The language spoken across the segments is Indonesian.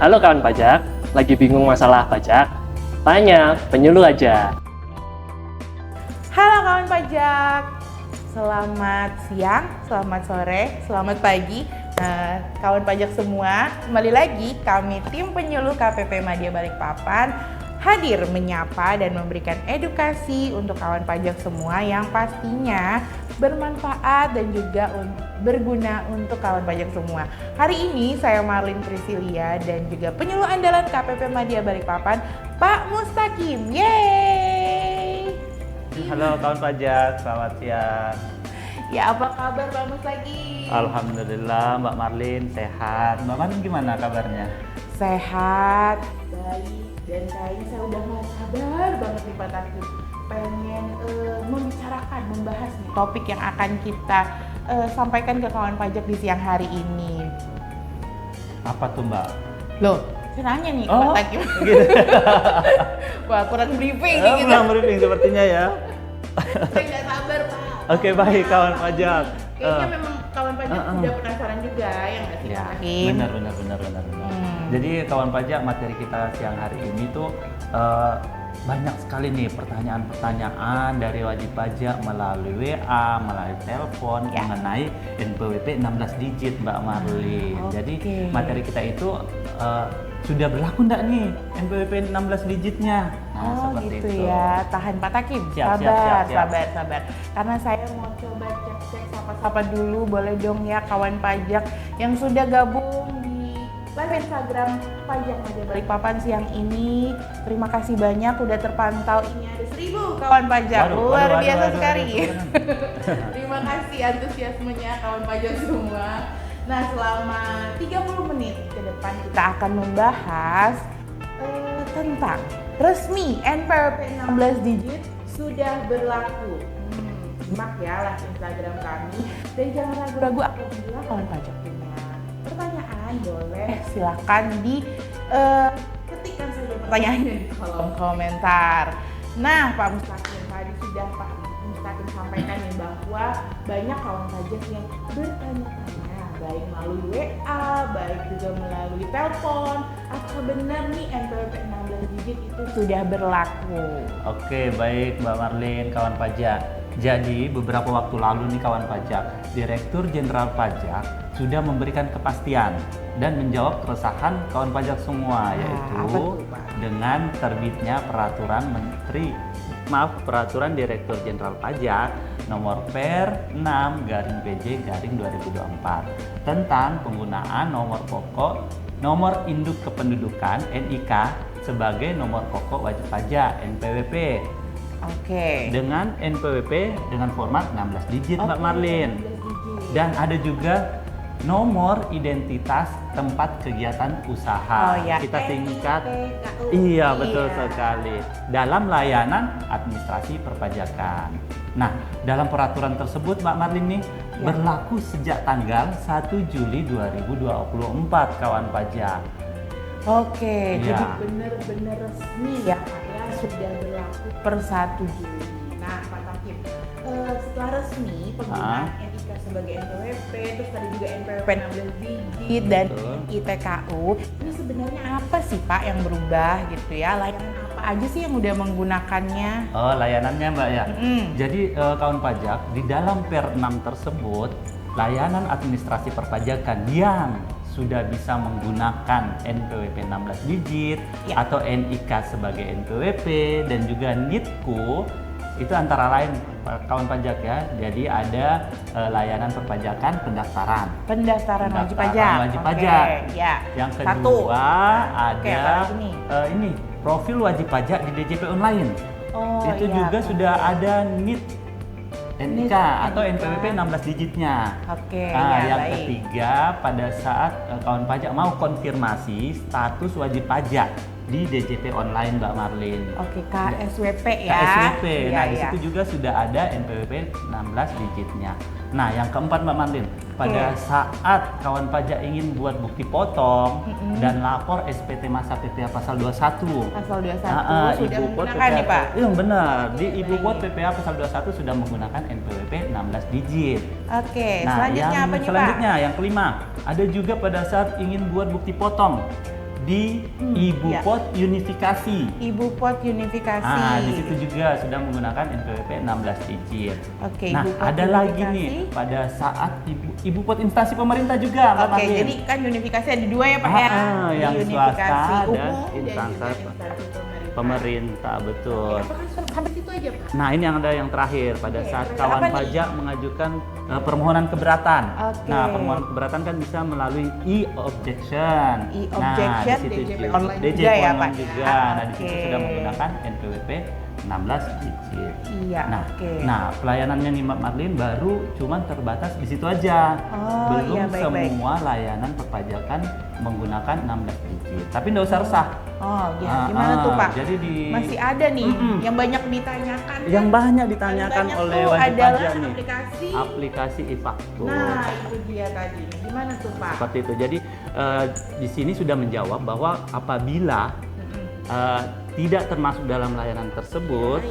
Halo kawan pajak, lagi bingung masalah pajak? Tanya penyuluh aja. Halo kawan pajak, selamat siang, selamat sore, selamat pagi. Kawan pajak semua, kembali lagi kami tim penyuluh KPP Madya Balikpapan hadir menyapa dan memberikan edukasi untuk kawan pajak semua yang pastinya bermanfaat dan juga berguna untuk kawan pajak semua. Hari ini saya Marlin Priscilia dan juga penyuluh andalan KPP Madya Balikpapan, Pak Mustaqim. Yeay! Halo kawan pajak, selamat siang. Ya, apa kabar Pak Mustaqim? Alhamdulillah Mbak Marlin sehat. Mbak Marlin gimana kabarnya? Sehat, baik, dan kayaknya saya udah gak sabar banget nih Pak Mustaqim pengen membicarakan, membahas nih topik yang akan kita sampaikan ke kawan pajak di siang hari ini. Apa tuh Mbak? Loh, saya nanya nih Pak Mustaqim. Gitu. Wah, kurang briefing nih kita. Kurang briefing sepertinya ya. Saya nggak sabar Pak. Oke, baik kawan pajak. Kayaknya memang kawan pajak udah penasaran juga ya nggak sih Pak Mustaqim? Benar. Jadi kawan pajak, materi kita siang hari ini tuh banyak sekali nih pertanyaan-pertanyaan dari wajib pajak melalui WA, melalui telepon mengenai NPWP 16 digit Mbak Marlin. Jadi materi kita itu sudah berlaku enggak nih NPWP 16 digitnya? Nah, seperti gitu itu. ya. Tahan Pak Takim. Siap. Sabar. Karena saya mau coba cek sapa-sapa dulu, boleh dong ya kawan pajak yang sudah gabung di live Instagram Pajak Madya Balikpapan siang ini. Terima kasih banyak udah terpantau. Ini ada 1000 kawan pajak. Luar biasa sekali. Terima kasih antusiasmenya kawan pajak semua. Nah, selama 30 menit ke depan kita akan membahas tentang resmi NPWP 16 digit sudah berlaku. Simak ya live Instagram kami dan jangan ragu-ragu apabila kawan pajak punya pertanyaan, boleh silakan di ketikkan saja pertanyaannya di kolom komentar. Nah, Pak Mustaqim, tadi sudah Pak Mustaqim sampaikan nih bahwa banyak kawan pajak yang bertanya-tanya baik melalui WA, baik juga melalui telepon. Apakah benar nih NPWP 16 digit itu sudah berlaku? Oke, baik Mbak Marlin, kawan pajak. Jadi beberapa waktu lalu nih kawan pajak, Direktur Jenderal Pajak sudah memberikan kepastian dan menjawab keresahan kawan pajak semua, yaitu dengan terbitnya Peraturan Direktur Jenderal Pajak nomor Per 6/PJ/2024 tentang penggunaan nomor pokok nomor induk kependudukan NIK sebagai nomor pokok wajib pajak NPWP. Oke. Dengan NPWP dengan format 16 digit Mbak Marlin. Dan ada juga nomor identitas tempat kegiatan usaha. Kita tingkat betul sekali dalam layanan administrasi perpajakan. Nah, dalam peraturan tersebut Mbak Marlin nih berlaku sejak tanggal 1 Juli 2024 kawan pajak. Oke, jadi benar-benar resmi ya Pak ya, sudah berlaku per 1 Juli. Nah, Pak Takim, setelah resmi penggunaan NIK sebagai NPWP, terus tadi juga NPWP 16 digit dan ITKU, ini sebenarnya apa sih Pak yang berubah gitu ya? Layanan apa aja sih yang udah menggunakannya? Oh, layanannya Mbak ya. Jadi kawan pajak, di dalam Per 6 tersebut, layanan administrasi perpajakan yang sudah bisa menggunakan NPWP 16 digit atau NIK sebagai NPWP dan juga NITKU itu antara lain kawan pajak ya. Jadi ada layanan perpajakan pendaftaran wajib pajak. Yang kedua ada ini profil wajib pajak di DJP online. Itu juga sudah ada NIK atau NPWP 16 digitnya. Yang ketiga, pada saat kawan pajak mau konfirmasi status wajib pajak di DJP online Mbak Marlin. KSWP ya. KSWP. Di situ juga sudah ada NPWP 16 digitnya. Nah, yang keempat Mbak Marlin, pada saat kawan pajak ingin buat bukti potong dan lapor SPT masa PPh pasal 21. Pasal 21 sudah menggunakan nih Pak? Iya benar, di Ibu Bot PPh pasal 21 sudah menggunakan NPWP 16 digit. Selanjutnya apa nih Pak? Selanjutnya yang kelima, ada juga pada saat ingin buat bukti potong di Ibu Pot Unifikasi. Ibu Pot Unifikasi. Nah, di situ juga sudah menggunakan NPWP 16 digit. Oke, nah, Ibu Pot ada lagi nih pada saat Ibu Pot instansi pemerintah juga. Oke, jadi kan unifikasi ada 2 ya Pak ya? Yang swasta dan instansi pemerintah. Pemerintah, betul. Apakah sampai situ aja Pak? Nah, ini yang ada yang terakhir pada saat kawan pajak mengajukan permohonan keberatan. Nah, permohonan keberatan kan bisa melalui e-objection. E-objection, nah, di situ DJP online DJP juga ya, online Pak? juga. Nah, di situ sudah menggunakan NPWP 16 digit. Iya, nah, pelayanannya nih Mbak Marlin baru cuman terbatas di situ aja. Belum iya, semua layanan perpajakan menggunakan 16 digit. Tapi nggak usah resah. Gimana tuh Pak? Jadi masih ada nih yang banyak ditanyakan. Yang banyak ditanyakan oleh wajib pajak nih. Aplikasi e-faktur. Nah, itu dia tadi. Gimana tuh Pak? Seperti itu. Jadi di sini sudah menjawab bahwa apabila tidak termasuk dalam layanan tersebut,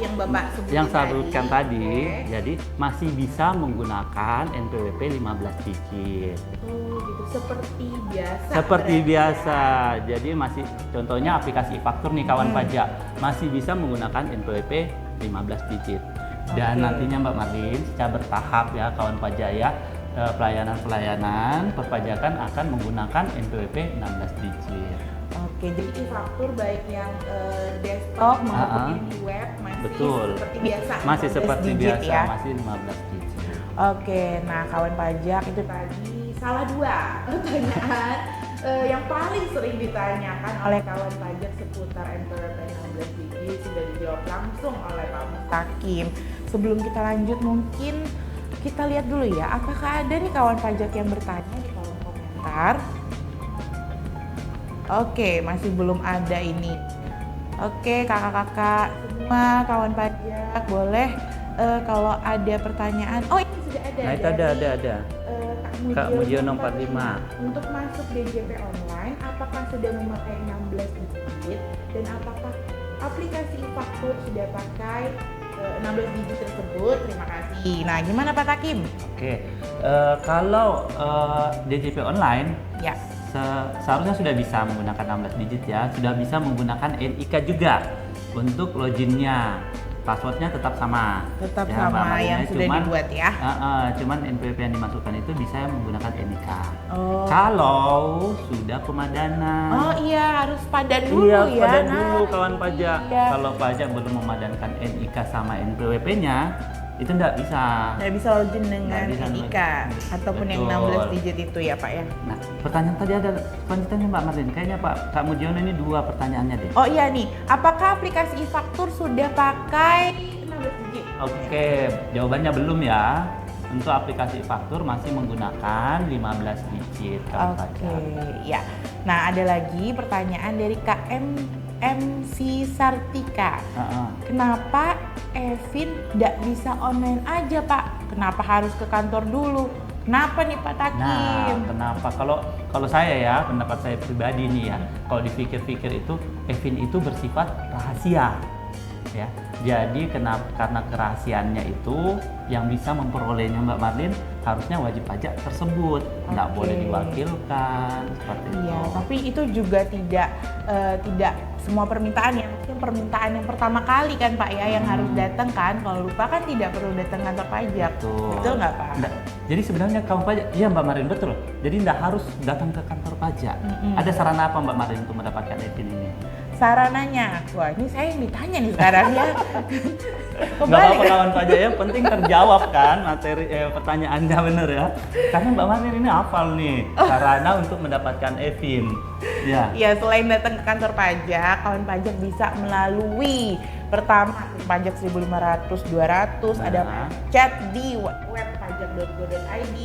yang saya sebutkan tadi, jadi masih bisa menggunakan NPWP 15 digit. Gitu. Seperti biasa. Seperti biasa. Jadi masih contohnya aplikasi e-faktur nih kawan pajak masih bisa menggunakan NPWP 15 digit. Dan nantinya Mbak Marlin secara bertahap ya kawan pajak ya, pelayanan perpajakan akan menggunakan NPWP 16 digit. Oke, jadi e-faktur baik yang desktop maupun yang di web masih seperti biasa. Masih seperti biasa, ya? masih 15 digit. Oke, nah kawan pajak itu tadi salah 2 pertanyaan yang paling sering ditanyakan oleh kawan pajak seputar NPWP 16 digit sudah dijawab langsung oleh Pak Mustaqim. Sebelum kita lanjut mungkin kita lihat dulu ya, apakah ada nih kawan pajak yang bertanya di kolom komentar. Oke, masih belum ada ini. Oke, kakak-kakak semua kawan pajak boleh kalau ada pertanyaan. Oh, ini sudah ada. Nah, itu ada. Kak Mujiono 45. Untuk masuk DJP online, apakah sudah memakai 16 digit dan apakah aplikasi e-faktur sudah pakai 16 digit tersebut? Terima kasih. Nah, gimana Pak Takim? Oke, kalau DJP online, ya. Seharusnya sudah bisa menggunakan 16 digit ya, sudah bisa menggunakan NIK juga untuk loginnya. Passwordnya tetap sama. Tetap ya, sama yang sudah dibuat ya. Cuman NPWP yang dimasukkan itu bisa menggunakan NIK. Kalau sudah pemadanan. Oh iya, harus padan dulu ya. Iya, padan dulu kawan pajak. Kalau pajak belum memadankan NIK sama NPWP-nya, itu nggak bisa. Nggak bisa login dengan NIK ataupun yang 16 digit itu ya Pak ya. Nah, pertanyaan tadi ada lanjutannya Mbak Marlin. Kayaknya Kak Mujiono ini 2 pertanyaannya deh. Oh iya nih, apakah aplikasi e-faktur sudah pakai 16 digit? Oke, jawabannya belum ya. Untuk aplikasi e-faktur masih menggunakan 15 digit kawan pajak. Ya. Nah, ada lagi pertanyaan dari MC Sartika. Kenapa Evin nggak bisa online aja Pak? Kenapa harus ke kantor dulu? Kenapa nih Pak Takim? Nah, kenapa? Kalau saya ya, pendapat saya pribadi nih ya, kalau dipikir-pikir itu Evin itu bersifat rahasia. Ya, jadi karena kerahasiaannya itu yang bisa memperolehnya Mbak Marlin harusnya wajib pajak tersebut, nggak boleh diwakilkan seperti itu. Iya, tapi itu juga tidak semua permintaan ya, mungkin permintaan yang pertama kali kan Pak ya yang harus datang kan, kalau lupa kan tidak perlu datang kantor pajak. Betul nggak Pak? Jadi sebenarnya kawan pajak, iya Mbak Marlin betul. Jadi nggak harus datang ke kantor pajak. Ada sarana apa Mbak Marlin untuk mendapatkan Evin ini? Sarananya, wah ini saya yang ditanya nih sekarang ya. Nggak apa-apa kawan pajak, yang penting terjawab kan materi pertanyaannya bener ya. Karena Mbak Marlin ini hafal nih sarana untuk mendapatkan Evin. Ya, selain datang ke kantor pajak, kawan pajak bisa melalui pertama pajak 1.500, 200, ada chat di web pajak.go.id,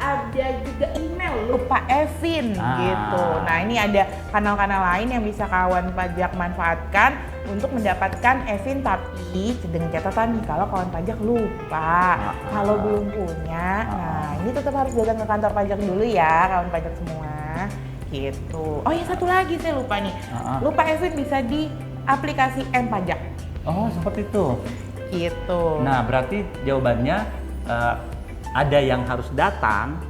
ada juga email lupa Evin gitu. Nah, ini ada kanal-kanal lain yang bisa kawan pajak manfaatkan untuk mendapatkan Evin, tapi dengan catatan nih kalau kawan pajak lupa, kalau belum punya, nah ini tetap harus datang ke kantor pajak dulu ya kawan pajak semua gitu. Oh ya, satu lagi saya lupa nih, lupa Evin bisa di aplikasi M-Pajak. Oh, seperti itu. Gitu. Nah, berarti jawabannya ada yang harus datang,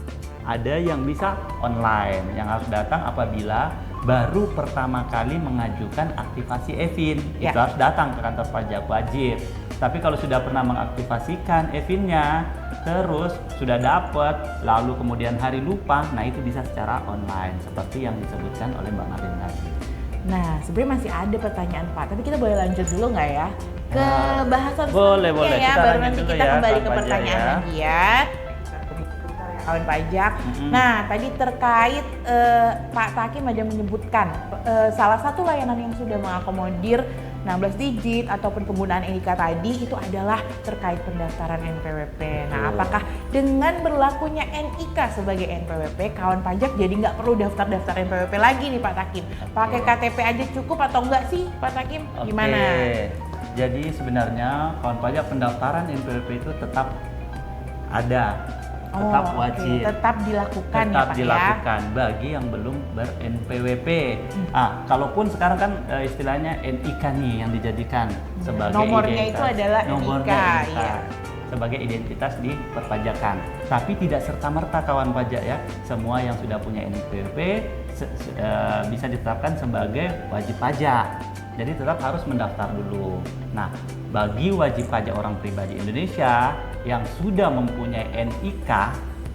ada yang bisa online. Yang harus datang apabila baru pertama kali mengajukan aktivasi EVIN, Ya. itu harus datang ke kantor pajak wajib. Tapi kalau sudah pernah mengaktifasikan EVIN-nya, terus sudah dapat, lalu kemudian hari lupa, nah itu bisa secara online seperti yang disebutkan oleh Mbak Marlin tadi. Nah, sebenarnya masih ada pertanyaan Pak, tapi kita boleh lanjut dulu nggak ya ke bahasan boleh, selanjutnya boleh. ya, Kita baru lanjut nanti dulu kita ya, kembali kawan ke pajak pertanyaan ya. lagi ya. Kawan pajak. Nah, tadi terkait Pak Takim ada menyebutkan salah satu layanan yang sudah mengakomodir 16 digit ataupun penggunaan NIK tadi itu adalah terkait pendaftaran NPWP. Nah, apakah dengan berlakunya NIK sebagai NPWP, kawan pajak jadi nggak perlu daftar-daftar NPWP lagi nih Pak Takim? Pakai KTP aja cukup atau enggak sih Pak Takim? Gimana? Jadi sebenarnya kawan pajak pendaftaran NPWP itu tetap ada, tetap oke. wajib. Tetap dilakukan ya Tetap Pak dilakukan bagi yang belum ber-NPWP. Kalaupun sekarang kan istilahnya NIK nih yang dijadikan sebagai nomornya identitas. itu adalah Nomornya NIK, NIK, iya. sebagai identitas di perpajakan. Tapi tidak serta-merta kawan pajak ya, semua yang sudah punya NPWP bisa ditetapkan sebagai wajib pajak. Jadi tetap harus mendaftar dulu. Nah, bagi wajib pajak orang pribadi Indonesia yang sudah mempunyai NIK,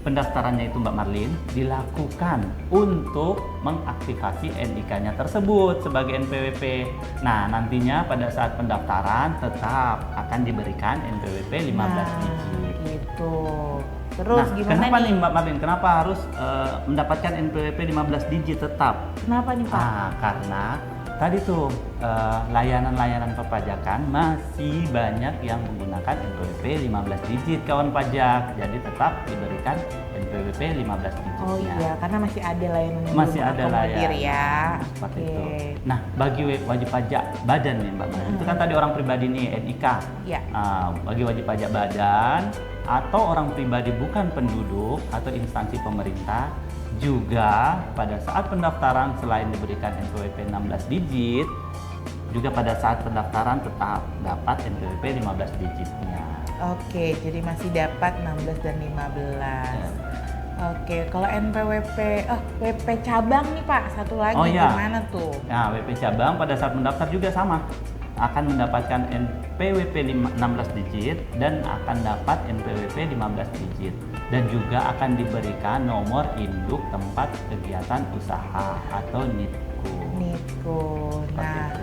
pendaftarannya itu Mbak Marlin dilakukan untuk mengaktifasi NIK-nya tersebut sebagai NPWP. Nah, nantinya pada saat pendaftaran tetap akan diberikan NPWP 15 digit. Gitu. Terus Nah, gimana kenapa nih? nih Mbak Marlin? Kenapa harus mendapatkan NPWP 15 digit tetap? Kenapa nih Pak? Karena tadi tuh layanan-layanan perpajakan masih banyak yang menggunakan NPWP 15 digit kawan pajak. Jadi tetap diberikan NPWP 15 digitnya. Oh iya, karena masih ada layanan yang Masih belum ada mengakomodir layanan ya. seperti Oke. itu. Nah, bagi wajib pajak badan nih Mbak Marlin, itu kan tadi orang pribadi nih NIK. Iya. Bagi wajib pajak badan atau orang pribadi bukan penduduk atau instansi pemerintah, juga pada saat pendaftaran selain diberikan NPWP 16 digit, juga pada saat pendaftaran tetap dapat NPWP 15 digitnya. Oke, jadi masih dapat 16 dan 15. Ya. Oke, kalau NPWP, WP cabang nih Pak, satu lagi Oh, iya. gimana tuh? Nah, WP cabang pada saat mendaftar juga sama, akan mendapatkan NPWP 16 digit dan akan dapat NPWP 15 digit, dan juga akan diberikan nomor induk tempat kegiatan usaha atau NITKU. Niko. Nah, itu.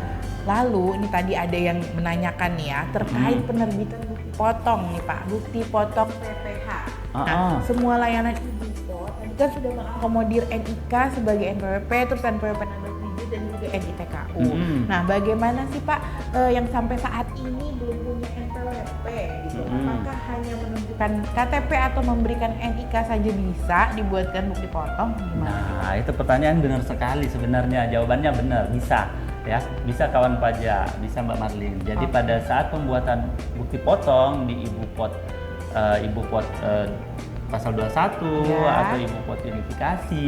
lalu ini tadi ada yang menanyakan nih ya terkait penerbitan bukti potong nih Pak, bukti potong PPh. Nah, semua layanan Ibupot tadi kan sudah mengakomodir NIK sebagai NPWP, terus NPWP 16 digit dan juga NITKU. Nah, bagaimana sih Pak yang sampai saat ini belum punya NPWP gitu? Apakah hanya menunjukkan KTP atau memberikan NIK saja bisa dibuatkan bukti potong? Gimana? Nah, itu pertanyaan benar sekali sebenarnya. Jawabannya benar, bisa. Ya, bisa kawan pajak, bisa Mbak Marlin. Jadi pada saat pembuatan bukti potong di Ibupot pasal 21 Ya. atau Ibupot unifikasi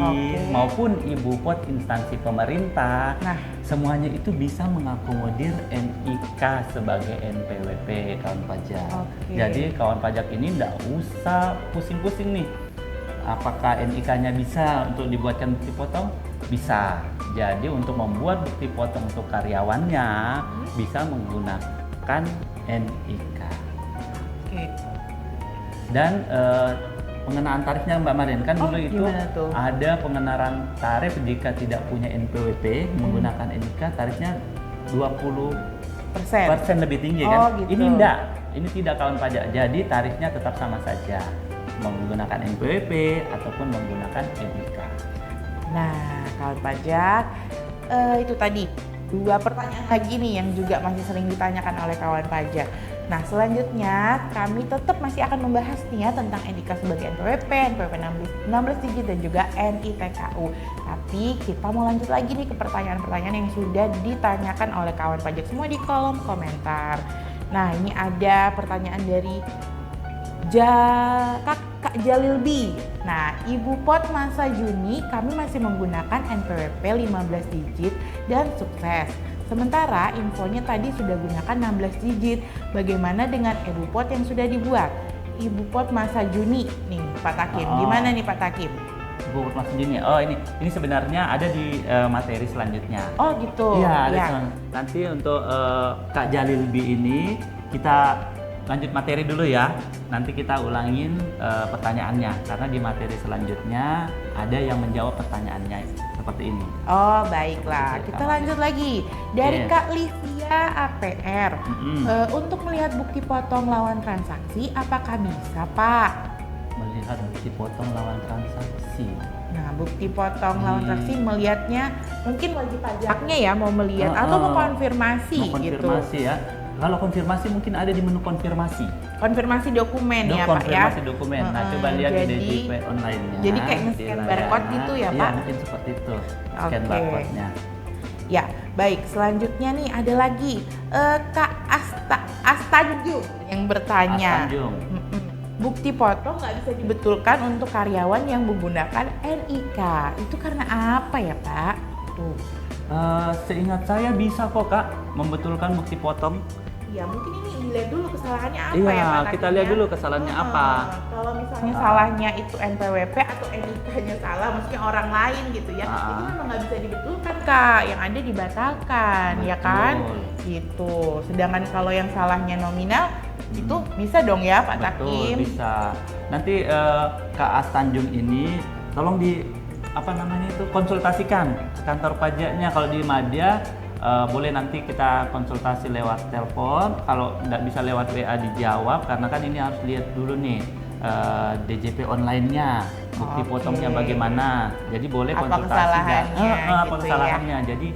maupun Ibupot instansi pemerintah, semuanya itu bisa mengakomodir NIK sebagai NPWP kawan pajak. Jadi kawan pajak ini tidak usah pusing-pusing nih. Apakah NIK-nya bisa untuk dibuatkan bukti potong? Bisa. Jadi untuk membuat bukti potong untuk karyawannya bisa menggunakan NIK. Dan pengenaan tarifnya Mbak Marin kan dulu itu ada pengenaan tarif jika tidak punya NPWP menggunakan NIK, tarifnya 20% lebih tinggi kan. Gitu. Ini enggak, ini tidak kawan pajak. Jadi tarifnya tetap sama saja menggunakan NPWP ataupun menggunakan NIK. Nah, kawan pajak, itu tadi 2 pertanyaan lagi nih yang juga masih sering ditanyakan oleh kawan pajak. Nah, selanjutnya kami tetap masih akan membahas nih ya tentang NIK sebagai NPWP, NPWP 16 digit dan juga NITKU. Tapi kita mau lanjut lagi nih ke pertanyaan-pertanyaan yang sudah ditanyakan oleh kawan pajak semua di kolom komentar. Nah, ini ada pertanyaan dari Kak Jalil B. Nah, Ibupot masa Juni kami masih menggunakan NPWP 15 digit dan sukses. Sementara infonya tadi sudah gunakan 16 digit. Bagaimana dengan Ibupot yang sudah dibuat? Ibupot masa Juni nih Pak Takim. Gimana nih Pak Takim? informasi ini. Oh, ini sebenarnya ada di materi selanjutnya. Oh gitu. Iya, ya. nanti untuk Kak Jalil B ini kita lanjut materi dulu ya. Nanti kita ulangin pertanyaannya karena di materi selanjutnya ada yang menjawab pertanyaannya seperti ini. Oh baiklah, Oke, kita Kak. lanjut lagi dari Iya. Kak Livia APR. Untuk melihat bukti potong lawan transaksi, apakah bisa Pak? Melihat bukti potong lawan transaksi. Nah, bukti potong lawan transaksi melihatnya mungkin wajib pajaknya ya mau melihat atau mau konfirmasi Mau gitu. konfirmasi ya. Kalau konfirmasi mungkin ada di menu konfirmasi. Konfirmasi dokumen ya Pak ya. Konfirmasi dokumen. Nah, coba lihat di DJP online-nya. Jadi kayak di nge-scan layar. barcode gitu ya, Iya, Pak? mungkin seperti itu. Scan Oke. barcode-nya. Ya, baik. Selanjutnya nih ada lagi Kak Astanjung yang bertanya. Astanjung. Bukti potong nggak bisa dibetulkan untuk karyawan yang menggunakan NIK. Itu karena apa ya Pak? Tuh. Seingat saya bisa kok Kak membetulkan bukti potong. Ya mungkin ini dilihat dulu kesalahannya apa Iya, ya Pak? kita lihat dulu kesalahannya apa. Kalau misalnya salahnya itu NPWP atau NIK-nya salah, maksudnya orang lain gitu ya, itu memang nggak bisa dibetulkan Kak, yang ada dibatalkan, ya kan? Gitu. Sedangkan kalau yang salahnya nominal, itu bisa dong ya Pak Betul, Takim? bisa. Nanti Kak Astanjung ini tolong konsultasikan ke kantor pajaknya. Kalau di Madya boleh nanti kita konsultasi lewat telepon. Kalau nggak bisa lewat WA dijawab karena kan ini harus lihat dulu nih DJP online-nya, bukti potongnya bagaimana. Jadi boleh Apa konsultasi kesalahannya apa gitu kesalahannya. Jadi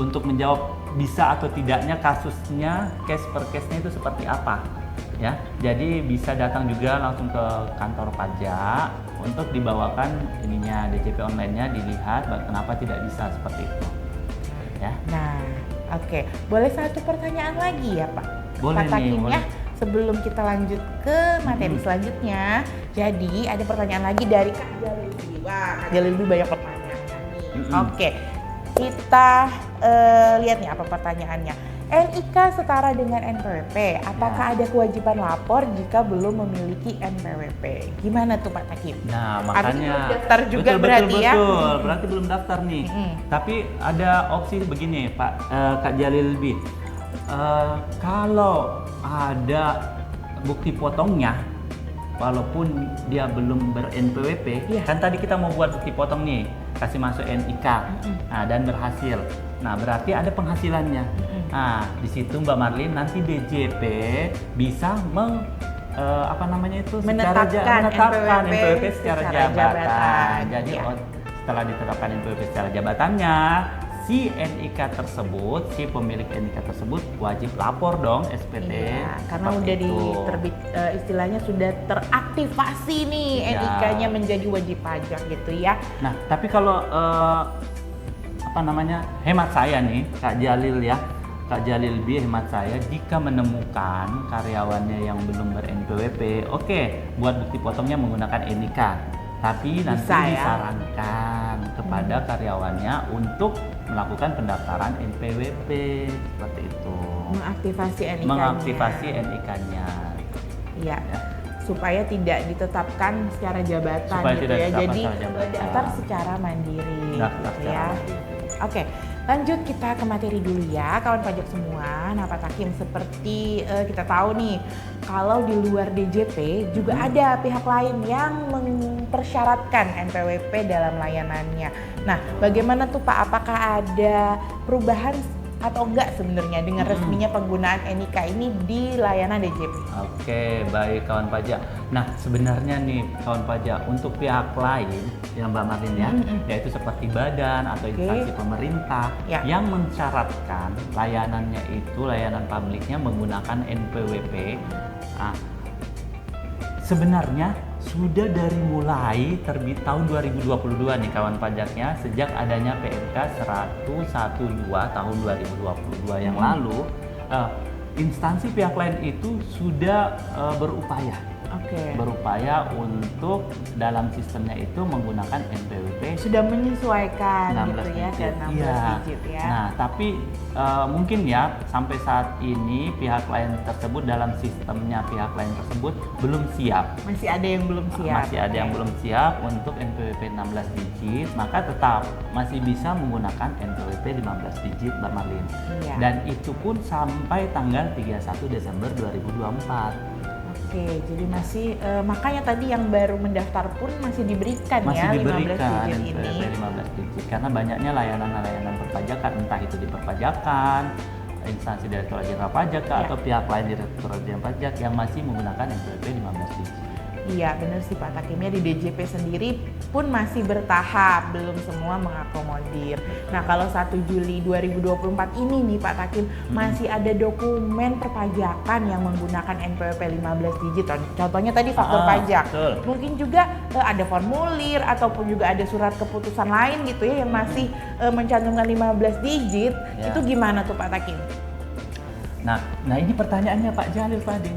untuk menjawab bisa atau tidaknya kasusnya case per case-nya itu seperti apa ya. Jadi bisa datang juga langsung ke kantor pajak untuk dibawakan ininya DJP online-nya, dilihat kenapa tidak bisa seperti itu ya. Nah, oke. Boleh satu pertanyaan lagi ya Pak? Boleh Pak nih, Takim boleh. ya. Sebelum kita lanjut ke materi selanjutnya, jadi ada pertanyaan lagi dari Kak Jalilbi. Wah, Kak Jalilbi banyak pertanyaan nih. Oke, kita lihat nih apa pertanyaannya. NIK setara dengan NPWP, apakah ada kewajiban lapor jika belum memiliki NPWP? Gimana tuh Pak Takim? Nah, Artinya makanya belum daftar juga berarti ya? betul, berarti belum daftar nih. Tapi ada opsi begini, Pak Kak Jalilbi. Kalau ada bukti potongnya, walaupun dia belum ber-NPWP, kan tadi kita mau buat bukti potong nih, kasih masuk NIK, nah, dan berhasil. Nah, berarti ada penghasilannya. Nah, di situ Mbak Marlin nanti DJP bisa menetapkan NPWP secara jabatan. Jadi ya. setelah ditetapkan NPWP secara jabatannya, si NIK tersebut, si pemilik NIK tersebut wajib lapor dong SPT. Iya, karena seperti udah itu. diterbit istilahnya sudah teraktivasi nih Iya. NIK-nya menjadi wajib pajak gitu ya. Nah, tapi kalau hemat saya nih Kak Jalil ya, Kak Jalil B, hemat saya jika menemukan karyawannya yang belum ber-NPWP, oke, buat bukti potongnya menggunakan NIK. Tapi nanti Bisa, ya? disarankan kepada karyawannya untuk melakukan pendaftaran NPWP seperti itu. Mengaktifasi NIK-nya. Mengaktifasi NIK-nya. Iya. Ya. Supaya tidak ditetapkan secara jabatan Supaya gitu tidak ya. ditetapkan Jadi secara jabatan. daftar secara mandiri Daftar gitu secara ya. mandiri. Oke, lanjut kita ke materi dulu ya, kawan pajak semua. Nah, Pak Takim, seperti kita tahu nih, kalau di luar DJP juga ada pihak lain yang mempersyaratkan NPWP dalam layanannya. Nah, bagaimana tuh Pak? Apakah ada perubahan atau enggak sebenarnya dengan resminya penggunaan NIK ini di layanan DJP? Oke, baik kawan pajak. Nah, sebenarnya nih kawan pajak, untuk pihak lain yang Mbak Marlin ya, yaitu seperti badan atau instansi pemerintah Ya. yang mensyaratkan layanannya itu, layanan publiknya menggunakan NPWP. Nah, sebenarnya sudah dari mulai terbit tahun 2022 nih kawan pajaknya, sejak adanya PMK 112 tahun 2022 yang lalu, instansi pihak lain itu sudah berupaya Oke. berupaya untuk dalam sistemnya itu menggunakan NPWP Sudah menyesuaikan 16 gitu ya, digit. dan 16 Iya. digit ya. Nah, tapi mungkin ya sampai saat ini pihak klien tersebut dalam sistemnya pihak klien tersebut belum siap. Masih ada yang belum siap. Masih ada yang belum siap untuk NPWP 16 digit, maka tetap masih bisa menggunakan NPWP 15 digit, Mbak Marlin. Iya. Dan itu pun sampai tanggal 31 Desember 2024. Oke, jadi masih makanya tadi yang baru mendaftar pun masih diberikan Masih ya diberikan 15 digit NPWP ini. 15 digit karena banyaknya layanan-layanan perpajakan, entah itu di perpajakan, instansi Direktorat Jenderal Pajak Ya. atau pihak lain Direktorat Jenderal Pajak yang masih menggunakan NPWP 15 digit. Iya benar sih Pak Takimnya, di DJP sendiri pun masih bertahap, belum semua mengakomodir. Nah kalau 1 Juli 2024 ini nih Pak Takim, masih ada dokumen perpajakan yang menggunakan NPWP 15 digit. Contohnya tadi faktur pajak. Betul. Mungkin juga ada formulir ataupun juga ada surat keputusan lain gitu ya yang masih mencantumkan 15 digit. Ya. Itu gimana tuh Pak Takim? Nah ini pertanyaannya Pak Jalil tadi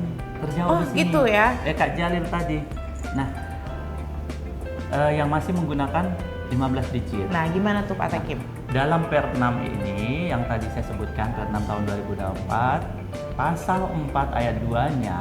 terjawab Oh, di sini. gitu ya. Kak Jalil tadi. Nah, yang masih menggunakan 15 digit. Nah gimana tuh Pak Takim? Dalam Per 6 ini yang tadi saya sebutkan Per 6 tahun 2024, pasal 4 ayat 2-nya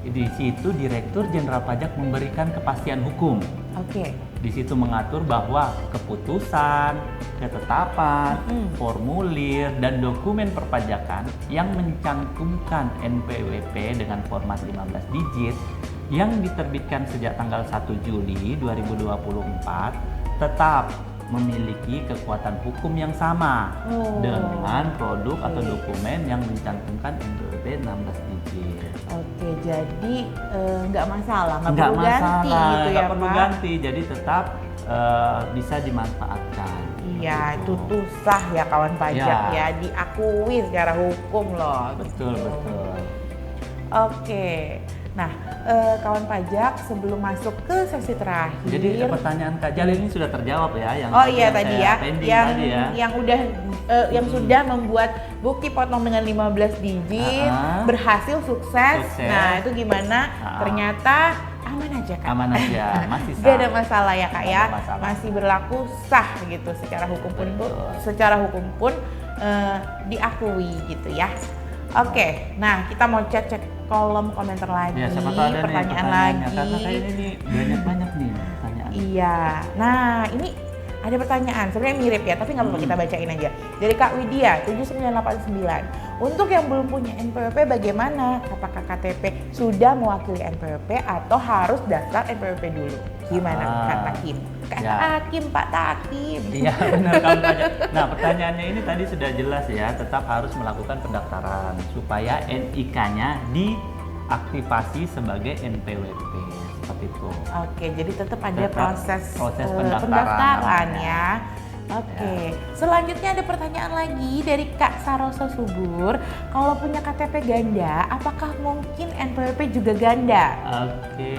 di situ Direktur Jenderal Pajak memberikan kepastian hukum. Oke. Di situ mengatur bahwa keputusan, ketetapan, formulir, dan dokumen perpajakan yang mencantumkan NPWP dengan format 15 digit yang diterbitkan sejak tanggal 1 Juli 2024 tetap memiliki kekuatan hukum yang sama dengan produk atau dokumen yang mencantumkan NPWP 16 digit. Oke, jadi nggak masalah, nggak Nggak perlu ganti masalah, gitu ya nggak perlu Pak? ganti, jadi tetap bisa dimanfaatkan. Iya, Gitu. itu tuh sah ya kawan pajak Ya. ya, diakui secara hukum loh. Betul, gitu. betul. Oke, nah kawan pajak sebelum masuk ke sesi terakhir. Jadi pertanyaan Kak Jalil ini sudah terjawab ya, yang Oh iya yang tadi saya ya, pending yang tadi ya. yang udah yang sudah membuat bukti potong dengan 15 digit, berhasil sukses. Sukses. Nah itu gimana? Ternyata aman aja Kak. Aman aja, masih sah. Gak ada masalah ya Kak Nggak ya, ada masalah. masih berlaku sah gitu secara hukum pun secara hukum pun diakui gitu ya. Oke, nah kita mau cek kolom komentar lagi, Ya, siapa tahu ada nih pertanyaan pertanyaannya, lagi. karena kayaknya ini banyak nih pertanyaan. Iya, nah ini ada pertanyaan, sebenarnya mirip ya, tapi nggak apa-apa kita bacain aja. Dari Kak Widya, 7989. Untuk yang belum punya NPWP bagaimana? Apakah KTP sudah mewakili NPWP atau harus daftar NPWP dulu? Gimana Kak Takim? Kak Ya. Takim, Pak Takim. Iya benar kawan pajak. Nah pertanyaannya ini tadi sudah jelas ya, tetap harus melakukan pendaftaran supaya NIK-nya diaktifasi sebagai NPWP seperti itu. Oke, jadi tetap ada Tetap proses pendaftaran pendaftaran namanya. ya. Oke, selanjutnya ada pertanyaan lagi dari Kak Saroso Subur. Kalau punya KTP ganda, apakah mungkin NPWP juga ganda? Oke.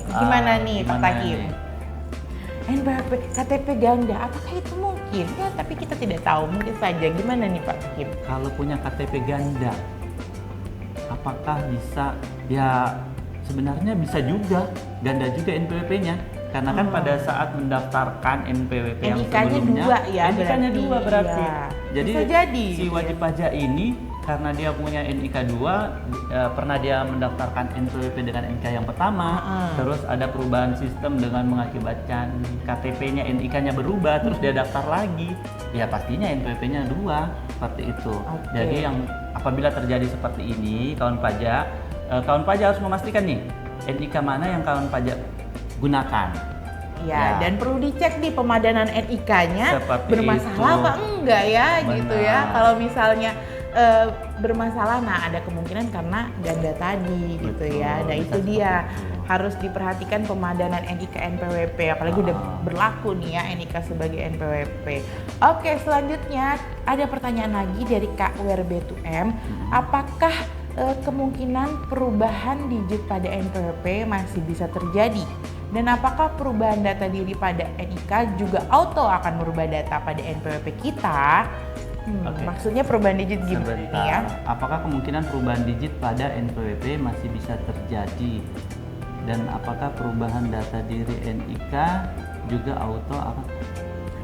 Gimana nih Pak Gimana Takim? nih? NPWP KTP ganda, apakah itu mungkin? Ya, tapi kita tidak tahu, mungkin saja. Gimana nih Pak Takim? Kalau punya KTP ganda, apakah bisa? Ya sebenarnya bisa juga, ganda juga NPWP-nya. Karena kan pada saat mendaftarkan NPWP yang NIK-nya sebelumnya, dua ya, NIK-nya berarti. dua berarti. Iya. Jadi, Bisa jadi. si wajib pajak ini karena dia punya NIK 2, pernah dia mendaftarkan NPWP dengan NIK yang pertama, terus ada perubahan sistem dengan mengakibatkan KTP-nya, NIK-nya berubah, terus dia daftar lagi, ya pastinya NPWP-nya 2, seperti itu. Oke. Jadi yang apabila terjadi seperti ini, kawan pajak harus memastikan nih, NIK mana yang kawan pajak gunakan. Ya, dan perlu dicek nih pemadanan NIK-nya Seperti bermasalah itu. apa enggak ya gitu ya. Benar. Kalau misalnya bermasalah, nah ada kemungkinan karena ganda tadi gitu ya. Nah Betul, itu bisa dia seperti itu. harus diperhatikan pemadanan NIK NPWP, apalagi udah berlaku nih ya NIK sebagai NPWP. Oke, selanjutnya ada pertanyaan lagi dari Kak WRB2M. Apakah kemungkinan perubahan digit pada NPWP masih bisa terjadi? Dan apakah perubahan data diri pada NIK juga auto akan merubah data pada NPWP kita? Oke. Maksudnya perubahan digit gimana nih ya? Apakah kemungkinan perubahan digit pada NPWP masih bisa terjadi? Dan apakah perubahan data diri NIK juga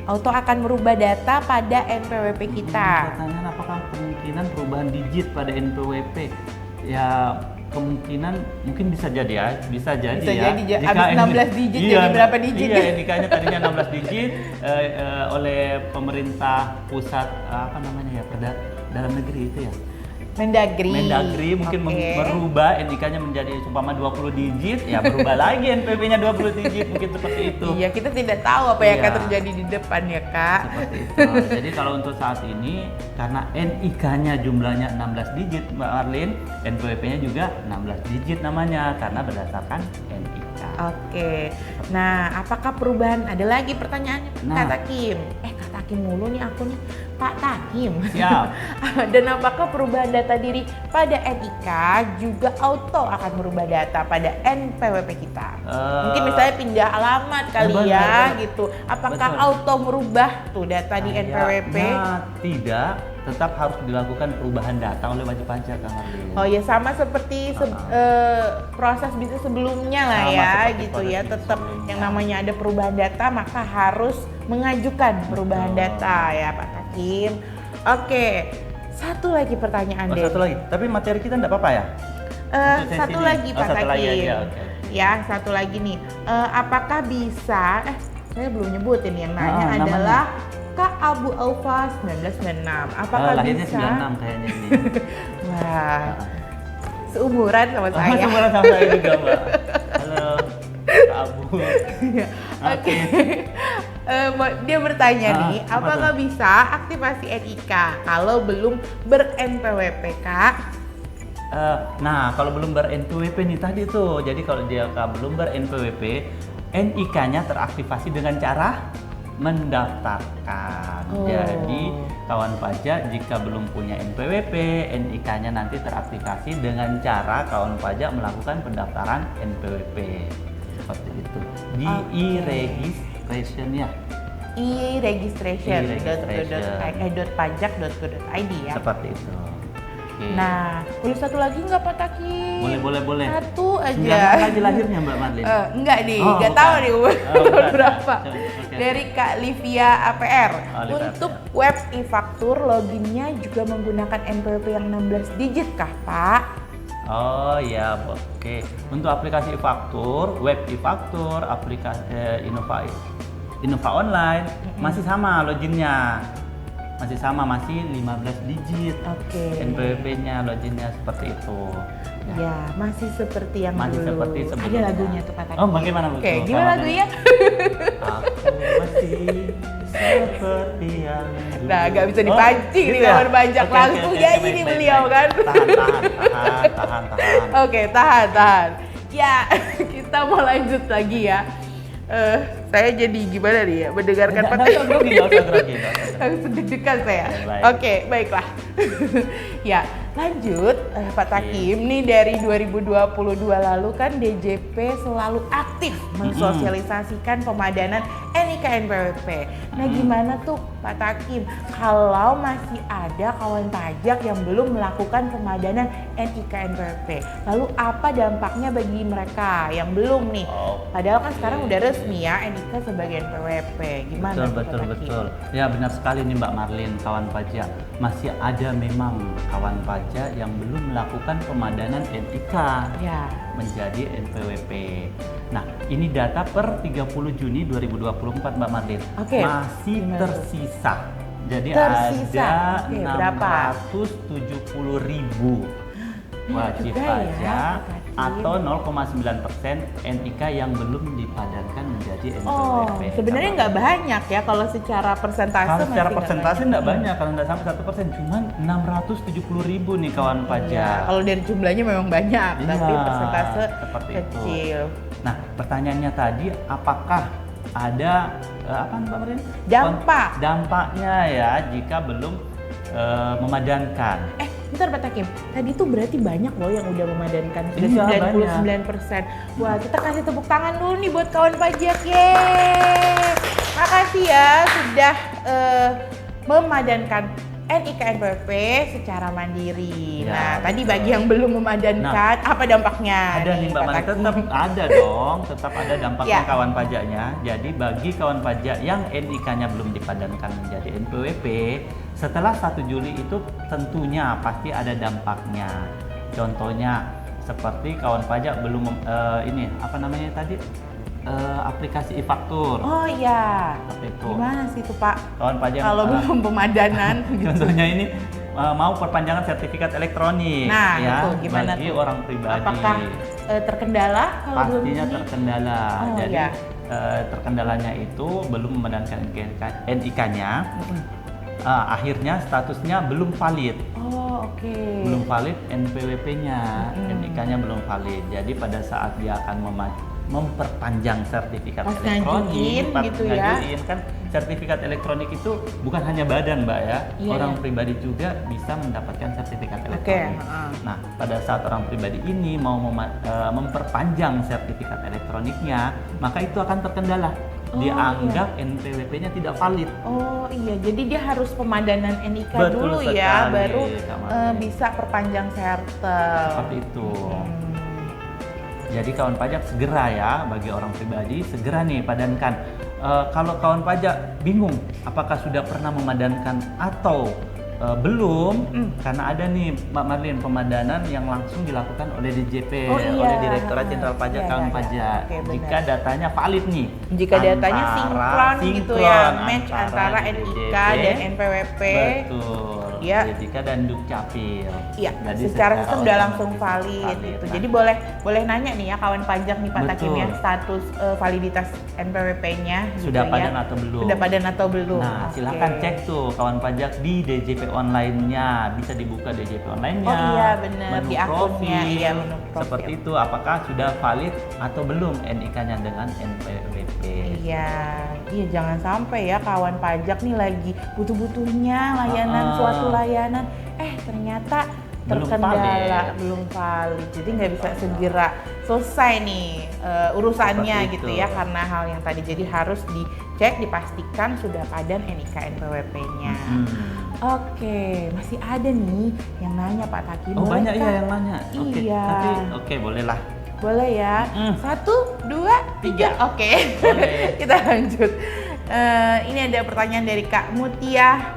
Auto akan merubah data pada NPWP kita. Pertanyaan apakah kemungkinan perubahan digit pada NPWP? Ya kemungkinan mungkin bisa jadi ya, bisa jadi ya. Abis 16 digit jadi berapa digit? Iya, NIK-nya tadinya 16 digit oleh pemerintah pusat dalam negeri itu ya. Mendagri mungkin merubah NIK-nya menjadi umpama 20 digit, ya berubah lagi NPWP-nya 20 digit, mungkin seperti itu. Iya, kita tidak tahu apa yang akan terjadi di depan ya, Kak. Seperti itu. Jadi kalau untuk saat ini, karena NIK-nya jumlahnya 16 digit, Mbak Marlin, NPWP-nya juga 16 digit namanya, karena berdasarkan NIK. Oke. Nah, apakah perubahan, ada lagi pertanyaannya, Kak Takim? Kak Takim mulu nih aku nih, Pak Takim. Siap. Dan apakah perubahan data diri pada NIK juga auto akan merubah data pada NPWP kita? Mungkin misalnya pindah alamat kali gitu. Apakah auto merubah tuh data di NPWP? Tidak, tetap harus dilakukan perubahan data oleh wajib pajak, Kang Marlin. Oh ya, sama seperti proses bisnis sebelumnya lah ya, gitu ya. Tetap yang namanya ada perubahan data, maka harus mengajukan perubahan data ya, Pak Takim. Oke, satu lagi pertanyaan deh. Satu lagi, tapi materi kita enggak apa-apa ya? Satu lagi Pak Takim. Ya, satu lagi nih. Apakah bisa? Saya belum nyebutin, yang nanya adalah Kak Abu Alfa 1996. Apakah lahirnya bisa? 96 kayaknya ini. Wah, seumuran sama saya. Seumuran sama saya juga, Mbak. Halo, Kak Abu. Oke. Dia bertanya nih, apakah bisa aktivasi NIK kalau belum ber-NPWP, Kak? Nah, kalau belum ber-NPWP nih tadi tuh, jadi kalau dia belum ber-NPWP, NIK-nya teraktivasi dengan cara mendaftarkan. Jadi kawan pajak jika belum punya NPWP, NIK-nya nanti teraktivasi dengan cara kawan pajak melakukan pendaftaran NPWP. Seperti itu. Di e-registration ya. e-registration.pajak.go.id ya. Seperti itu. Nah, boleh satu lagi nggak Pak Taki? Boleh. Satu aja. Nggak lagi lahirnya Mbak Marlin? Enggak nih, nggak tahu nih umur berapa. Dari Kak Livia APR. Untuk web e-faktur, loginnya juga menggunakan NPWP yang 16 digit kah, Pak? Oh ya, oke. Untuk aplikasi e-faktur, web e-faktur, aplikasi Innova Online, masih sama loginnya. Masih sama, masih 15 digit. NPWP-nya, loginnya seperti itu. Ya, masih seperti yang masih dulu. Seperti sebelumnya. Ada lagunya tuh Pak Taki. Oh, bagaimana Bu? Oke, gimana lagunya? Aku masih seperti yang dulu. Nah, gak bisa dipancing nih kawan pajak, langsung nyanyi nih beliau kan. Tahan. Oke, tahan. Ya, kita mau lanjut lagi ya. Saya jadi gimana nih ya mendengarkan langsung deg-degan saya. Oke, baiklah. Ya, lanjut Pak Takim nih, dari 2022 lalu kan DJP selalu aktif mensosialisasikan pemadanan NIK NPWP. Nah, gimana tuh Pak Takim kalau masih ada kawan pajak yang belum melakukan pemadanan NIK NPWP? Lalu apa dampaknya bagi mereka yang belum nih? Padahal kan sekarang udah resmi ya NIK sebagai NPWP. Gimana? Betul. Ya, benar sekali nih Mbak Marlin, kawan pajak. Masih ada memang kawan pajak yang belum melakukan pemadanan NIK menjadi NPWP. Nah, ini data per 30 Juni 2024 Mbak Marlin. Masih tersisa. Jadi ada 670.000 wajib pajak atau 0,9% NIK yang belum dipadankan menjadi NPWP. Sebenarnya nggak banyak ya kalau secara persentase. Kalau secara persentase nggak banyak, kalau nggak sampai 1%, cuman 670.000 nih kawan pajak. Kalau dari jumlahnya memang banyak, tapi persentase kecil. Nah, pertanyaannya tadi, apakah ada Mbak Marin? Dampaknya ya jika belum memadankan. Bentar Pak Takim, tadi tuh berarti banyak loh yang udah memadankan, sudah 99%. Wah, kita kasih tepuk tangan dulu nih buat kawan pajak, yeay! Makasih ya sudah memadankan NIK NPWP secara mandiri. Ya, Nah, tadi betul. bagi yang belum memadankan, apa dampaknya? Ada nih Mbak Pak Mari, Taki? tetap ada dong, tetap ada dampaknya Ya. kawan pajaknya. Jadi bagi kawan pajak yang NIK-nya belum dipadankan menjadi NPWP, setelah 1 Juli itu tentunya pasti ada dampaknya. Contohnya seperti kawan pajak belum ini apa namanya tadi aplikasi e-faktur. Oh iya. Seperti itu. Gimana sih itu Pak? Kawan pajak Kalau belum pemadanan gitu. contohnya ini mau perpanjangan sertifikat elektronik Nah, ya itu gimana bagi tuh? orang pribadi. Apakah terkendala kalau belum Pastinya ini? terkendala. Oh, Jadi iya. terkendalanya itu belum memadankan NIK-nya. Akhirnya statusnya belum valid. Oh, oke. Belum valid NPWP-nya, NIK-nya belum valid. Jadi pada saat dia akan memperpanjang sertifikat Pas elektronik, ngajuin pas gitu ya. ngajuin kan sertifikat elektronik itu bukan hanya badan Mbak ya, Iya, orang iya. pribadi juga bisa mendapatkan sertifikat Oke, elektronik. heeh. Nah, pada saat orang pribadi ini mau memperpanjang sertifikat elektroniknya, maka itu akan terkendala. Oh, Dianggap NPWP-nya tidak valid. Oh iya, jadi dia harus pemadanan NIK Betul dulu ya, sekali, baru Kak Marlin. bisa perpanjang sertel. Seperti itu. Hmm. Jadi kawan pajak segera ya, bagi orang pribadi segera nih padankan. Kalau kawan pajak bingung apakah sudah pernah memadankan atau belum, karena ada nih Mbak Marlin pemadanan yang langsung dilakukan oleh DJP, Oh, iya. oleh Direktorat Jenderal Pajak Iya, kawan iya, pajak. iya. Oke, Jika benar. datanya valid nih, Jika datanya sinkron gitu ya, sinkron match antara NIK dan NPWP. Betul. Ya. Jika dan Dukcapil. Iya, Jadi secara sistem udah otomatis langsung valid gitu. Nah, Jadi boleh nanya nih ya kawan pajak nih Pak Takim Betul. ya, status validitas NPWP-nya sudah gitu padan ya. atau belum? Sudah padan atau belum? Nah, Oke. silakan cek tuh kawan pajak di DJP online-nya. Bisa dibuka DJP online-nya. Oh iya, bener. Menu Di akunnya, profil, iya, menu profil. Seperti itu, apakah sudah valid atau belum NIK-nya dengan NPWP. Iya, jangan sampai ya kawan pajak nih lagi butuh-butuhnya layanan suatu layanan, ternyata Belum terkendala, valid. belum valid. Jadi nggak bisa segera selesai nih urusannya Seperti gitu itu. ya karena hal yang tadi. Jadi harus dicek, dipastikan sudah padan NIK NPWP-nya. Oke, masih ada nih yang nanya Pak Taki. Oh, boleh banyak kah? ya yang nanya. Oke, Iya. tapi oke bolehlah. Boleh ya. 1, 2, 3. Oke. Boleh. Kita lanjut. Ini ada pertanyaan dari Kak Mutia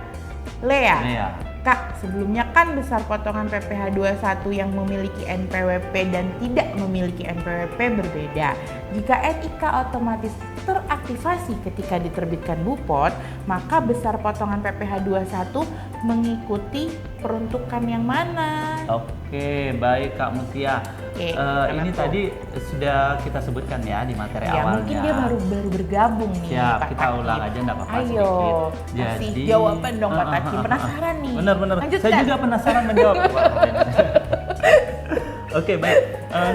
Lea. Lea. Kak, sebelumnya kan besar potongan PPh 21 yang memiliki NPWP dan tidak memiliki NPWP berbeda. Jika NIK otomatis teraktivasi ketika diterbitkan BUPOT, maka besar potongan PPh 21 mengikuti peruntukan yang mana? Oke, baik Kak Mutia. Oke, Ini kenapa? tadi sudah kita sebutkan ya di materi Ya, awalnya. mungkin dia baru bergabung nih. Siap, Pak kita Taki. ulang aja nggak apa-apa Ayo, sedikit. kasih jawaban dong Pak Taki. Penasaran nih. Benar-benar. Lanjutkan. Saya juga penasaran menjawab. Oke, baik.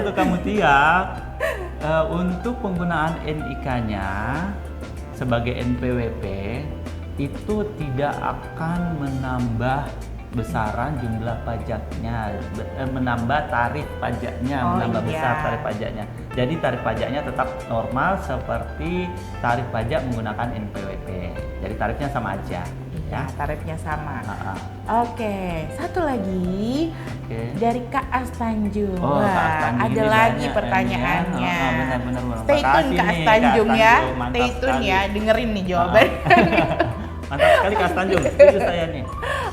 Untuk kamu Tia, untuk penggunaan NIK-nya sebagai NPWP itu tidak akan menambah besaran jumlah pajaknya, menambah tarif pajaknya, Oh, menambah iya. besar tarif pajaknya. Jadi tarif pajaknya tetap normal seperti tarif pajak menggunakan NPWP. Jadi tarifnya sama aja. Ya, tarifnya sama. Ah. Oke, satu lagi Oke. dari Kak Astanjung. Oh, Kak Wah, Astanjung ada ini lagi banyak pertanyaannya. ini ya. Benar-benar. Stay tune Makasih Kak nih, Astanjung Kak ya. Astanjung. Mantap Stay tune sekali. ya, dengerin nih jawaban. Mantap sekali Kak Astanjung. Setuju saya nih.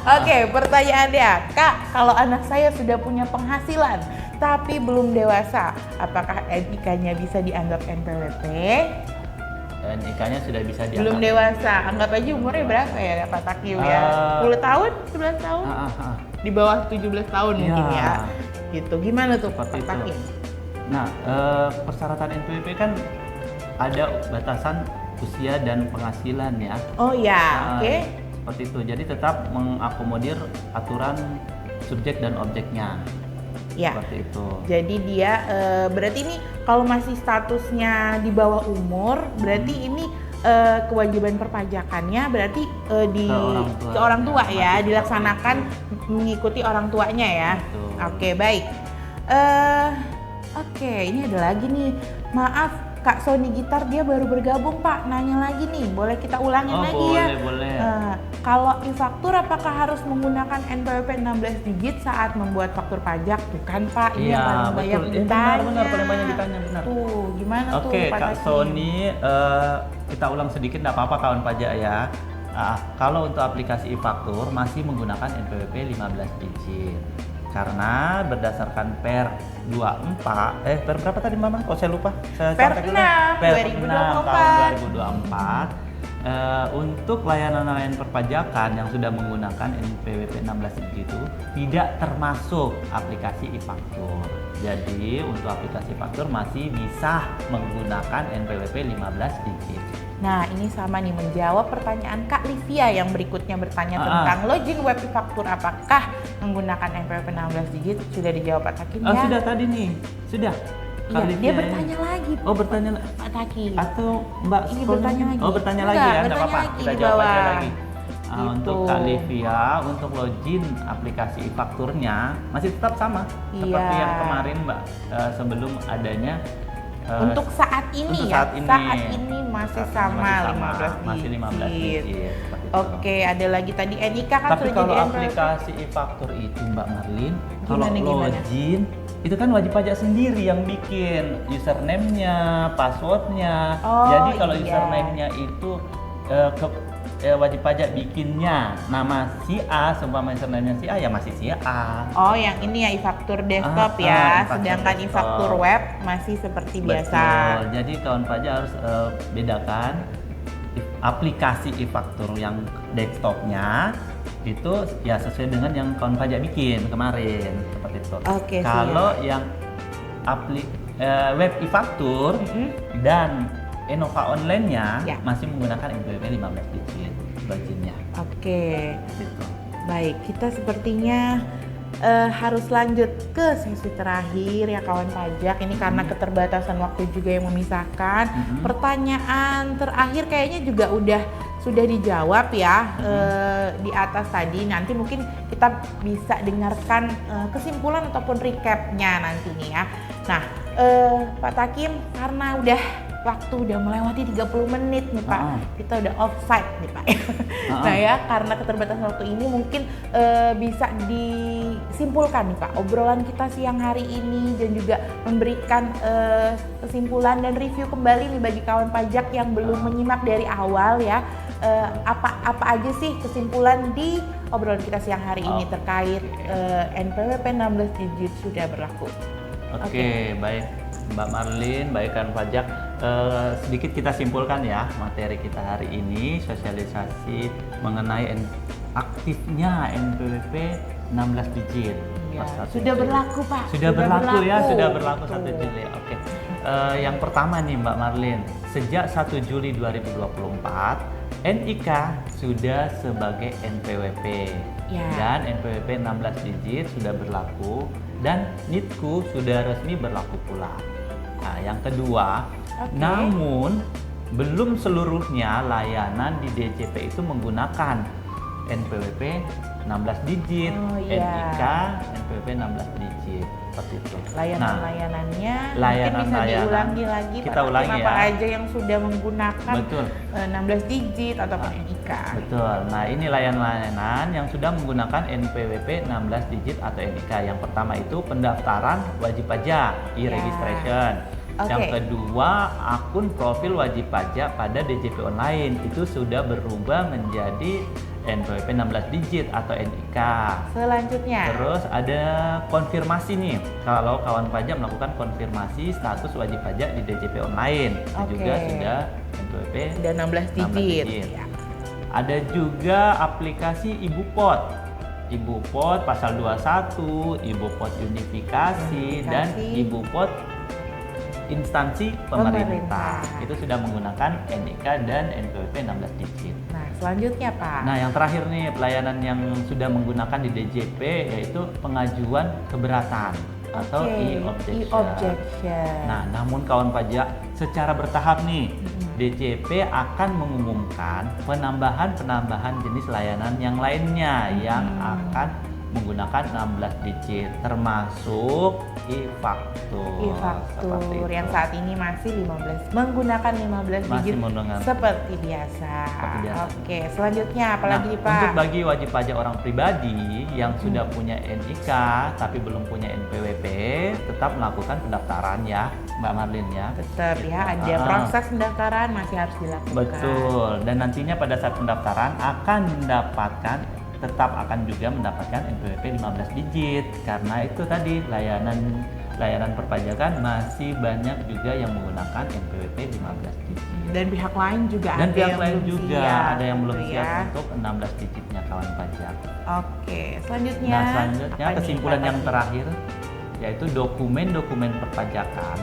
Oke, pertanyaannya, Kak, kalau anak saya sudah punya penghasilan tapi belum dewasa, apakah NIK-nya bisa dianggap NPWP? NIK-nya sudah bisa dianggap. Belum dewasa, anggap aja umurnya berapa ya Pak Takiu ya? 10 tahun, 11 tahun? Di bawah 17 tahun mungkin Ya. ya. Gitu, gimana tuh Seperti Pak Takiu? itu. Nah, persyaratan NPWP kan ada batasan usia dan penghasilan ya. Oh ya, Nah, oke. Seperti itu. Jadi tetap mengakomodir aturan subjek dan objeknya. Ya. Seperti itu. Jadi dia berarti ini kalau masih statusnya di bawah umur, berarti ini kewajiban perpajakannya berarti ke orang tua ya, Masih dilaksanakan mengikuti orang tuanya ya. Betul. Oke, baik. Oke, ini ada lagi nih. Maaf, Kak Sony Gitar dia baru bergabung Pak, nanya lagi nih, boleh kita ulangin lagi boleh, ya? Boleh. Kalau e-faktur apakah harus menggunakan NPWP 16 digit saat membuat faktur pajak? Tuh kan Pak, ini yang paling banyak ditanya. Benar, paling banyak ditanya, benar. Tuh, gimana tuh Oke, Pak Kak Taki? Sony, kita ulang sedikit, nggak apa-apa kawan pajak ya. Kalau untuk aplikasi e-faktur masih menggunakan NPWP 15 digit. Karena berdasarkan per 24, per berapa tadi Mama? Kok saya lupa? Per 6, per 2024. 6 tahun 2024. Untuk layanan-layanan perpajakan yang sudah menggunakan NPWP 16 digit itu tidak termasuk aplikasi e-faktur. Jadi untuk aplikasi faktur masih bisa menggunakan NPWP 15 digit. Nah, ini sama nih menjawab pertanyaan Kak Livia yang berikutnya bertanya tentang login web e-faktur apakah menggunakan NPWP 16 digit. Sudah dijawab Pak Taki ya? Sudah tadi nih, sudah. Iya, dia bertanya lagi. Oh, bertanya Pak Taki. Atau Mbak ini bertanya lagi. Oh, bertanya lagi ya, nggak apa-apa. Kita di jawab bawah. aja lagi. Gitu. Untuk Kak Livia, untuk login aplikasi e-fakturnya masih tetap sama seperti yang kemarin Mbak, sebelum adanya. Untuk saat ini saat ini masih sama, 15 masih 15 digit. Oke, ada lagi tadi NIK kan tapi sudah kalau jadi aplikasi e-faktur itu Mbak Marlin, kalau Gimana? login itu kan wajib pajak sendiri yang bikin username-nya, password-nya. Jadi kalau username-nya itu wajib pajak bikinnya nama si A, seumpama username-nya si A ya masih si A. Oh, yang ini ya e-faktur desktop ya, sedangkan e-faktur web masih seperti biasa. Jadi kawan pajak harus bedakan aplikasi e-faktur yang desktopnya itu ya sesuai dengan yang kawan pajak bikin kemarin seperti itu. Oke, kalau yang web e-faktur dan Enova online-nya masih menggunakan NPWP 15 digit loginnya. Oke. Gitu. Baik, kita sepertinya harus lanjut ke sesi terakhir ya kawan pajak. Ini karena keterbatasan waktu juga yang memisahkan. Pertanyaan terakhir kayaknya juga sudah dijawab ya di atas tadi. Nanti mungkin kita bisa dengarkan kesimpulan ataupun recapnya nanti nih ya. Nah, Pak Takim, karena waktu udah melewati 30 menit nih Pak, kita udah offside nih Pak. Nah ya, karena keterbatasan waktu ini mungkin bisa disimpulkan nih Pak obrolan kita siang hari ini dan juga memberikan kesimpulan dan review kembali nih bagi kawan pajak yang belum menyimak dari awal ya. Apa aja sih kesimpulan di obrolan kita siang hari ini terkait NPWP 16 digit sudah berlaku. Oke, baik Mbak Marlin, baik kawan pajak. Sedikit kita simpulkan ya materi kita hari ini, sosialisasi mengenai aktifnya NPWP 16 digit. Ya, sudah berlaku Pak. Sudah berlaku 1 Juli. Oke. Yang pertama nih Mbak Marlin, sejak 1 Juli 2024 NIK sudah sebagai NPWP dan NPWP 16 digit sudah berlaku dan NITKU sudah resmi berlaku pula. Nah, yang kedua, namun belum seluruhnya layanan di DJP itu menggunakan NPWP 16 digit, NIK NPWP 16 digit, seperti itu. Layanan-layanannya mungkin bisa diulangi lagi kita Pak, ulangi apa aja yang sudah menggunakan 16 digit ataupun NIK. Betul. Nah, ini layanan-layanan yang sudah menggunakan NPWP 16 digit atau NIK. Yang pertama itu pendaftaran wajib pajak, e-registration. Yang kedua, akun profil wajib pajak pada DJP online itu sudah berubah menjadi NPWP 16 digit atau NIK. Selanjutnya. Terus ada konfirmasi nih. Kalau kawan pajak melakukan konfirmasi status wajib pajak di DJP online, itu juga sudah NPWP sudah 16 digit. Ya. Ada juga aplikasi Ibupot. Ibupot pasal 21, Ibupot unifikasi dan Ibupot instansi pemerintah. Itu sudah menggunakan NIK dan NPWP 16 digit. Nah, selanjutnya Pak. Nah, yang terakhir nih pelayanan yang sudah menggunakan di DJP yaitu pengajuan keberatan atau e-objection. Nah, namun kawan pajak secara bertahap nih DJP akan mengumumkan penambahan jenis layanan yang lainnya yang akan menggunakan 16 digit termasuk e-faktur. E-faktur yang saat ini masih menggunakan 15 digit seperti biasa. Oke, selanjutnya apalagi nih Pak? Untuk bagi wajib pajak orang pribadi yang sudah punya NIK tapi belum punya NPWP, tetap melakukan pendaftaran ya, Mbak Marlin ya. Tetap ya, ada proses pendaftaran masih harus dilakukan. Betul, dan nantinya pada saat pendaftaran tetap akan juga mendapatkan NPWP 15 digit karena itu tadi layanan perpajakan masih banyak juga yang menggunakan NPWP 15 digit. Dan pihak lain juga ada yang belum siap untuk 16 digitnya kawan pajak. Oke, selanjutnya. Nah, selanjutnya kesimpulan yang terakhir yaitu dokumen-dokumen perpajakan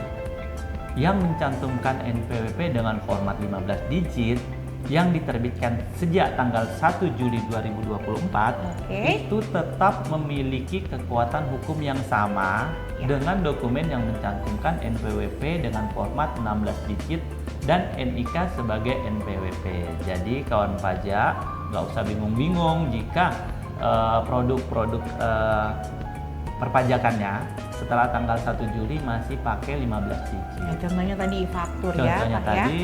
yang mencantumkan NPWP dengan format 15 digit yang diterbitkan sejak tanggal 1 Juli 2024 itu tetap memiliki kekuatan hukum yang sama dengan dokumen yang mencantumkan NPWP dengan format 16 digit dan NIK sebagai NPWP. Jadi kawan pajak nggak usah bingung-bingung jika produk-produk perpajakannya setelah tanggal 1 Juli masih pakai 15 digit. Ya, contohnya tadi e-faktur ya. Contohnya tadi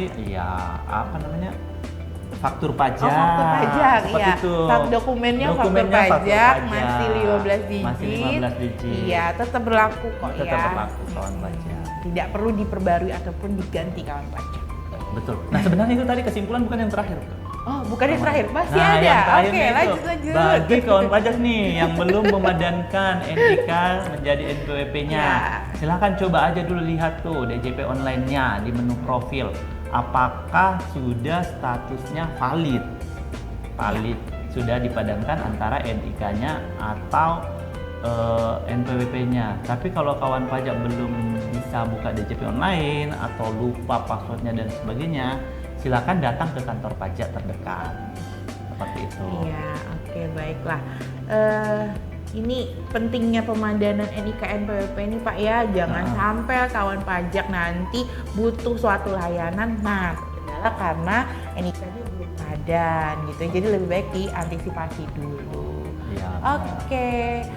faktur pajak. Faktur pajak, seperti itu. Dokumennya faktur pajak masih 15 digit. Iya, tetap berlaku kok ya. Tetap berlaku kawan pajak. Tidak perlu diperbarui ataupun diganti kawan pajak. Betul. Nah, sebenarnya itu tadi kesimpulan bukan yang terakhir. Oh, bukan yang terakhir, masih ada. Oke, lanjut. Bagi kawan pajak nih yang belum memadankan NIK menjadi NPWP-nya, silahkan coba aja dulu lihat tuh DJP online-nya di menu profil. Apakah sudah statusnya valid? Sudah dipadankan antara NIK-nya atau NPWP-nya. Tapi kalau kawan pajak belum bisa buka DJP online atau lupa passwordnya dan sebagainya, silakan datang ke kantor pajak terdekat. Seperti itu. Iya, oke, baiklah. Ini pentingnya pemadanan NIK NPWP ini Pak ya, jangan sampai kawan pajak nanti butuh suatu layanan, kendala karena NIK-nya belum padan gitu. Jadi lebih baik diantisipasi dulu. Iya. Oke.